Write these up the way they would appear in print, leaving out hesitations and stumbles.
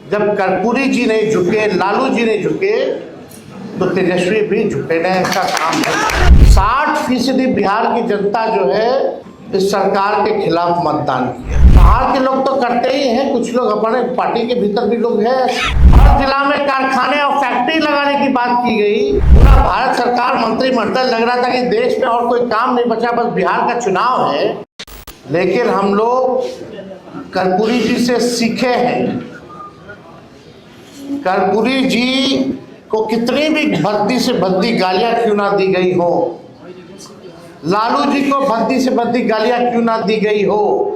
जब कर्पूरी जी नहीं झुके, लालू जी नहीं झुके, तो तेजस्वी भी झुकेने का काम है। 60% बिहार की जनता जो है इस सरकार के खिलाफ मतदान किया। बाहर के लोग तो करते ही हैं, कुछ लोग अपने पार्टी के भीतर भी लोग हैं। हर जिला में कारखाने और फैक्ट्री लगाने की बात की गई। पूरा भारत सरकार मंत्रिमंडल लग रहा था कि देश में और कोई काम नहीं बचा, बस बिहार का चुनाव है। लेकिन हम लोग कर्पूरी जी से सीखे हैं। कर्पूरी जी को कितनी भी भद्दी से भद्दी गालियां क्यों ना दी गई हो, लालू जी को भद्दी से भद्दी गालियां क्यों ना दी गई हो,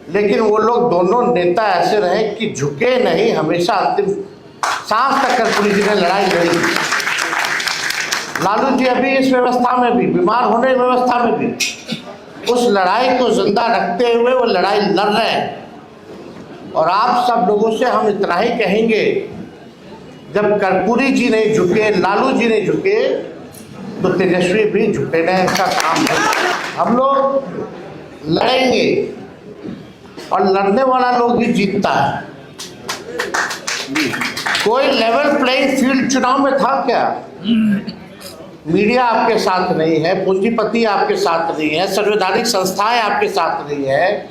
लेकिन वो लोग दोनों नेता ऐसे रहे कि झुके नहीं, हमेशा अंतिम सांस तक कर्पूरी जी ने लड़ाई लड़ी। लालू जी अभी इस व्यवस्था में भी, बीमार होने की व्यवस्था में भी, उस लड़ाई को जिंदा रखते हुए वो लड़ाई लड़ रहे हैं। और आप सब लोगों से हम इतना ही कहेंगे, जब कर्पूरी जी नहीं झुके, लालू जी नहीं झुके, तो तेजस्वी भी झुकेने का काम है। हम लोग लड़ेंगे और लड़ने वाला लोग ही जीतता है। कोई लेवल प्लेइंग फील्ड चुनाव में था क्या? मीडिया आपके साथ नहीं है, पूंजीपति आपके साथ नहीं है, संवैधानिक संस्थाएं आपके साथ नहीं है,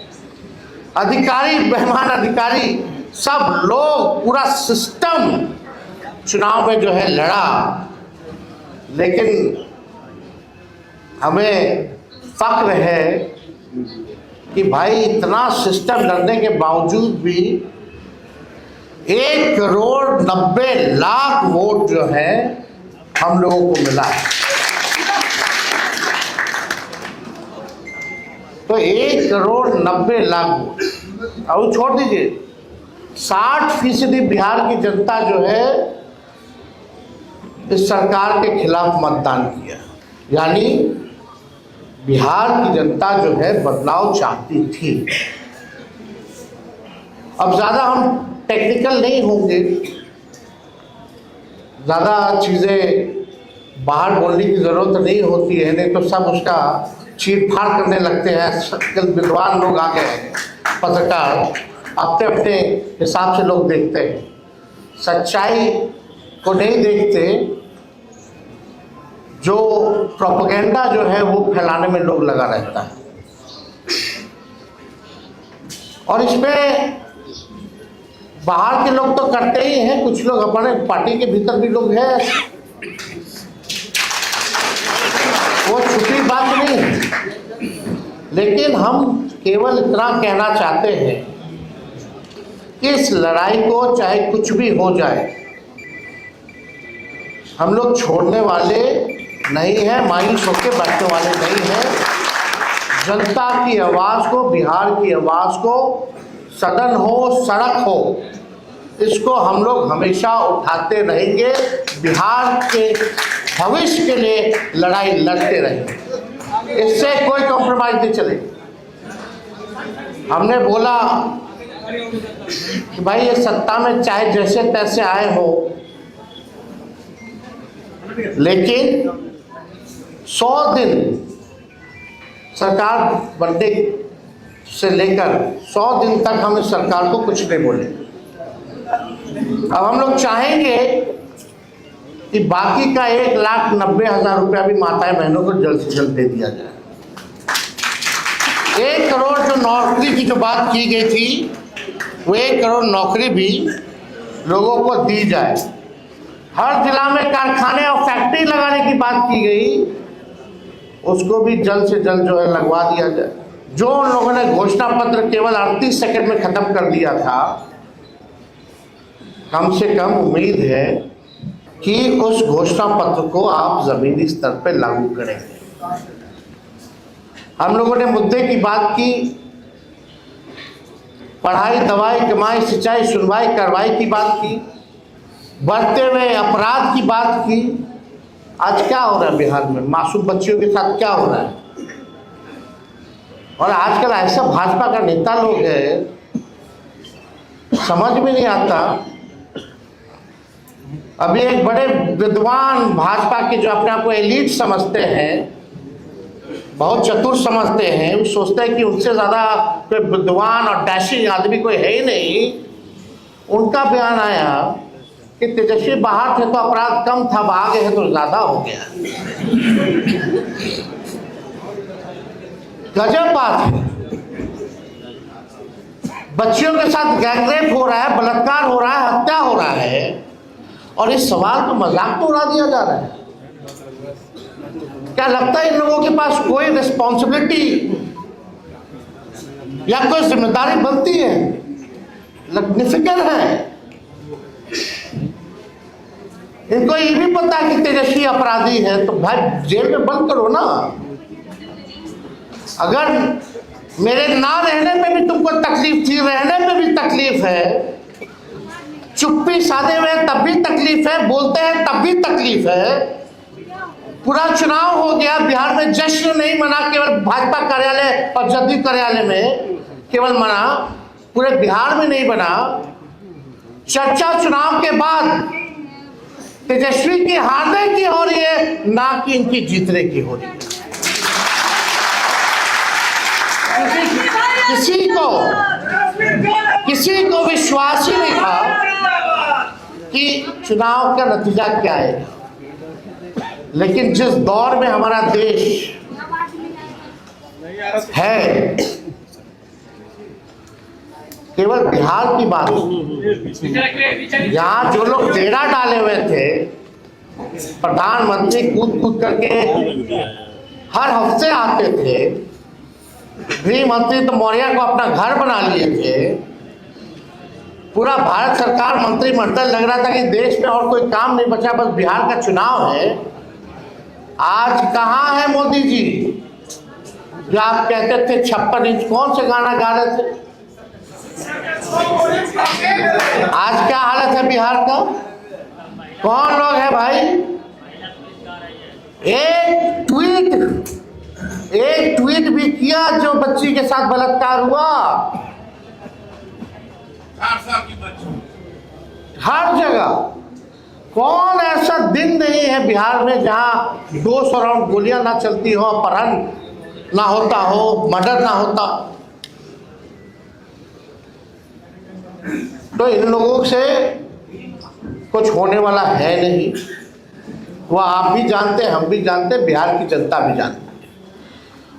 अधिकारी, बेईमान अधिकारी, सब लोग, पूरा सिस्टम चुनाव में जो है लड़ा। लेकिन हमें फक्र है कि भाई इतना सिस्टम लड़ने के बावजूद भी 1,90,00,000 वोट जो है हम लोगों को मिला है। तो 1,90,00,000 वोट, अब छोड़ दीजिए, 60% बिहार की जनता जो है इस सरकार के खिलाफ मतदान किया। यानी बिहार की जनता जो है बदलाव चाहती थी। अब ज़्यादा हम टेक्निकल नहीं होंगे, ज़्यादा चीज़ें बाहर बोलने की ज़रूरत नहीं होती है, नहीं तो सब उसका चीर फाड़ करने लगते हैं। विद्वान लोग आ गए हैं, पत्रकार अपने अपने हिसाब से लोग देखते हैं, सच्चाई को नहीं देखते। जो प्रोपेगेंडा जो है वो फैलाने में लोग लगा रहता है। और इसमें बाहर के लोग तो करते ही हैं, कुछ लोग अपने पार्टी के भीतर भी लोग हैं। वो छुपी बात नहीं है। लेकिन हम केवल इतना कहना चाहते हैं कि इस लड़ाई को चाहे कुछ भी हो जाए, हम लोग छोड़ने वाले नहीं है, मायूस होकर बैठने वाले नहीं हैं। जनता की आवाज़ को, बिहार की आवाज़ को, सदन हो, सड़क हो, इसको हम लोग हमेशा उठाते रहेंगे। बिहार के भविष्य के लिए लड़ाई लड़ते रहेंगे, इससे कोई कॉम्प्रोमाइज नहीं चलेगी। हमने बोला कि भाई ये सत्ता में चाहे जैसे तैसे आए हो, लेकिन 100 दिन सरकार बनने से लेकर 100 दिन तक हम इस सरकार को कुछ नहीं बोले। अब हम लोग चाहेंगे कि बाकी का 1,90,000 रुपया भी माताएं बहनों को जल्द से जल्द दे दिया जाए। 1 करोड़ जो नौकरी की जो बात की गई थी, वो 1 करोड़ नौकरी भी लोगों को दी जाए। हर जिला में कारखाने और फैक्ट्री लगाने की बात की गई, उसको भी जल्द से जल्द जो है लगवा दिया जाए। जो उन लोगों ने घोषणा पत्र केवल 38 सेकंड में खत्म कर दिया था, कम से कम उम्मीद है कि उस घोषणा पत्र को आप जमीनी स्तर पर लागू करेंगे। हम लोगों ने मुद्दे की बात की, पढ़ाई, दवाई, कमाई, सिंचाई, सुनवाई, कार्रवाई की बात की, बढ़ते हुए अपराध की बात की। आज क्या हो रहा है बिहार में? मासूम बच्चियों के साथ क्या हो रहा है? और आजकल ऐसा भाजपा का नेता लोग है, समझ में नहीं आता। अभी एक बड़े विद्वान भाजपा के जो अपने आप को एलीट समझते हैं, बहुत चतुर समझते हैं, वो सोचते हैं कि उनसे ज़्यादा कोई विद्वान और डैशिंग आदमी कोई है ही नहीं। उनका बयान आया कि तेजस्वी बाहर थे तो अपराध कम था, आ गए हैं तो ज्यादा हो गया। गजब बात है। बच्चियों के साथ गैंगरेप हो रहा है, बलात्कार हो रहा है, हत्या हो रहा है, और इस सवाल को मजाक में उड़ा दिया जा रहा है। क्या लगता है इन लोगों के पास कोई रिस्पॉन्सिबिलिटी या कोई जिम्मेदारी बनती है? निफिकर है। इनको ये भी पता है कि तेजस्वी अपराधी है, तो भाई जेल में बंद करो ना। अगर मेरे ना रहने में भी तुमको तकलीफ थी, रहने में भी तकलीफ है, चुप्पी साधे हुए तब भी तकलीफ है, बोलते हैं तब भी तकलीफ है। पूरा चुनाव हो गया, बिहार में जश्न नहीं मना, केवल भाजपा कार्यालय और जदयू कार्यालय में केवल मना, पूरे बिहार में नहीं बना। चर्चा चुनाव के बाद तेजस्वी की हारने की हो रही है, ना कि इनकी जीतने की हो रही है। किसी को विश्वास ही नहीं था कि चुनाव का नतीजा क्या है। लेकिन जिस दौर में हमारा देश है, केवल बिहार की बात, यहाँ जो लोग डेरा डाले हुए थे, प्रधानमंत्री कूद कूद करके हर हफ्ते आते थे, गृह मंत्री तो मौर्य को अपना घर बना लिए थे, पूरा भारत सरकार मंत्रिमंडल लग रहा था कि देश में और कोई काम नहीं बचा, बस बिहार का चुनाव है। आज कहाँ है मोदी जी, जो आप कहते थे 56 इंच, कौन से गाना गा रहे थे? आज क्या हालत है बिहार का? कौन लोग है भाई? एक ट्वीट भी किया जो बच्ची के साथ बलात्कार हुआ। हर जगह कौन ऐसा दिन नहीं है बिहार में जहां 200 राउंड गोलियां ना चलती हो, अपहरण ना होता हो, मर्डर ना होता। तो इन लोगों से कुछ होने वाला है नहीं। वो आप भी जानते हैं, हम भी जानते हैं, बिहार की जनता भी जानती है,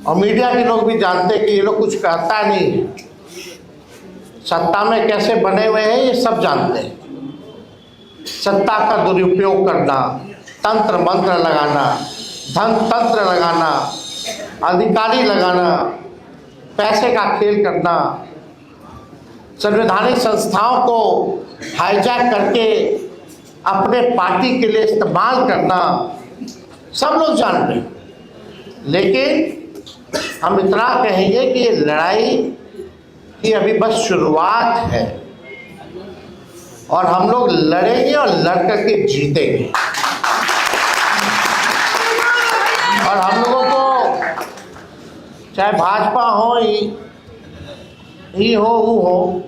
और मीडिया के लोग भी जानते हैं कि ये लोग कुछ कहता नहीं है। सत्ता में कैसे बने हुए हैं ये सब जानते हैं। सत्ता का दुरुपयोग करना, तंत्र मंत्र लगाना, धन तंत्र लगाना, अधिकारी लगाना, पैसे का खेल करना, संवैधानिक संस्थाओं को हाईजैक करके अपने पार्टी के लिए इस्तेमाल करना, सब लोग जानते हैं। लेकिन हम इतना कहेंगे कि ये लड़ाई की अभी बस शुरुआत है, और हम लोग लड़ेंगे और लड़ करके जीतेंगे। और हम लोगों को चाहे भाजपा हो, ही हो, वो हो,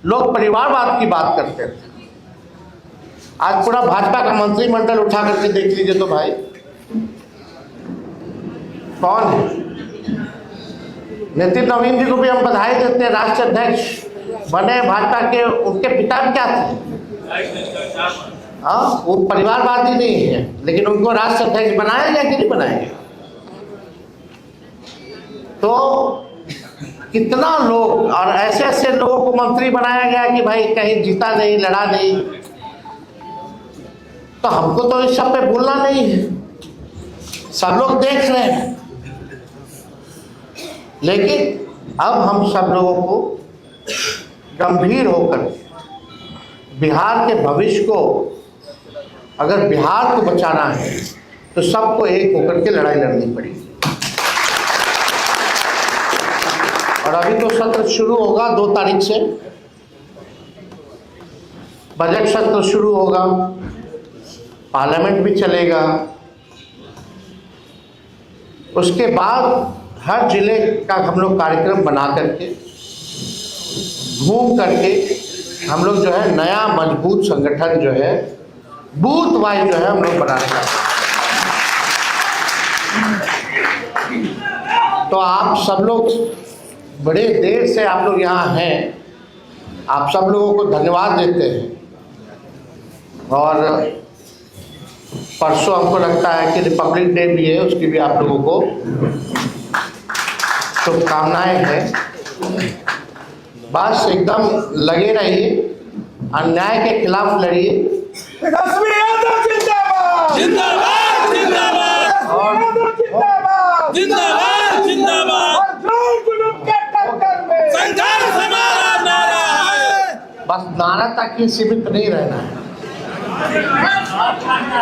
लोग परिवारवाद की बात करते थे। आज पूरा भाजपा का मंत्रिमंडल उठा करके देख लीजिए तो भाई कौन है? नितिन नवीन जी को भी हम बधाई देते हैं, राष्ट्रीय अध्यक्ष बने भाजपा के। उनके पिता भी क्या थे? हाँ, वो परिवारवादी नहीं है, लेकिन उनको राष्ट्रीय अध्यक्ष बनाया गया कि नहीं बनाया गया? तो कितना लोग और ऐसे ऐसे लोगों को मंत्री बनाया गया कि भाई कहीं जीता नहीं, लड़ा नहीं। तो हमको तो इस सब पे बोलना नहीं है, सब लोग देख रहे हैं। लेकिन अब हम सब लोगों को गंभीर होकर बिहार के भविष्य को, अगर बिहार को बचाना है तो सबको एक होकर के लड़ाई लड़नी पड़ेगी। और अभी तो सत्र शुरू होगा 2 तारीख से, बजट सत्र शुरू होगा, पार्लियामेंट भी चलेगा। उसके बाद हर जिले का हम लोग कार्यक्रम बना करके, घूम करके हम लोग जो है नया मजबूत संगठन जो है बूथ वाइज जो है हम लोग बनाने का। तो आप सब लोग बड़े देर से आप लोग यहाँ हैं, आप सब लोगों को धन्यवाद देते हैं। और परसों हमको लगता है कि रिपब्लिक डे भी है, उसकी भी आप लोगों को शुभकामनाएं हैं। बस एकदम लगे रहिए, अन्याय के खिलाफ लड़िए। जिंदाबाद जिंदाबाद और जिंदाबाद जिंदाबाद संघर्ष हमारा नारा है। बस नारा तक ही सीमित नहीं रहना है।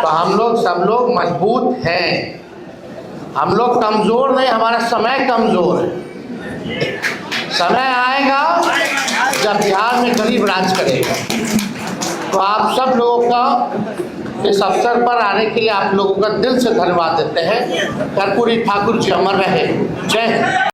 तो हम लोग सब लोग मजबूत हैं, हम लोग कमजोर नहीं, हमारा समय कमजोर है। समय आएगा जब बिहार में गरीब राज करेगा। तो आप सब लोगों का इस अवसर पर आने के लिए आप लोगों का दिल से धन्यवाद देते हैं। कर्पूरी ठाकुर जी अमर रहे। जय हिंद।